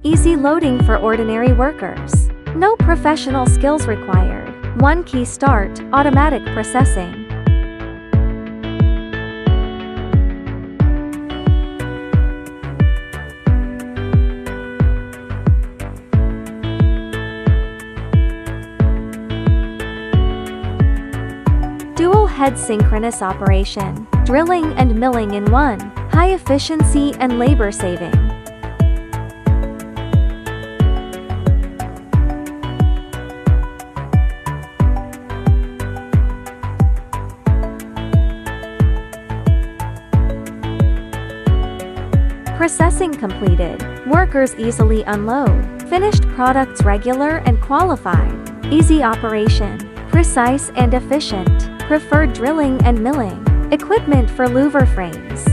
Easy loading for ordinary workers. No professional skills required. One key start, automatic processing. Dual head synchronous operation. Drilling and milling in one. High efficiency and labor saving. Processing completed. Workers easily unload. Finished products regular and qualified. Easy operation. Precise and efficient. Preferred drilling and milling. Equipment for louver frames.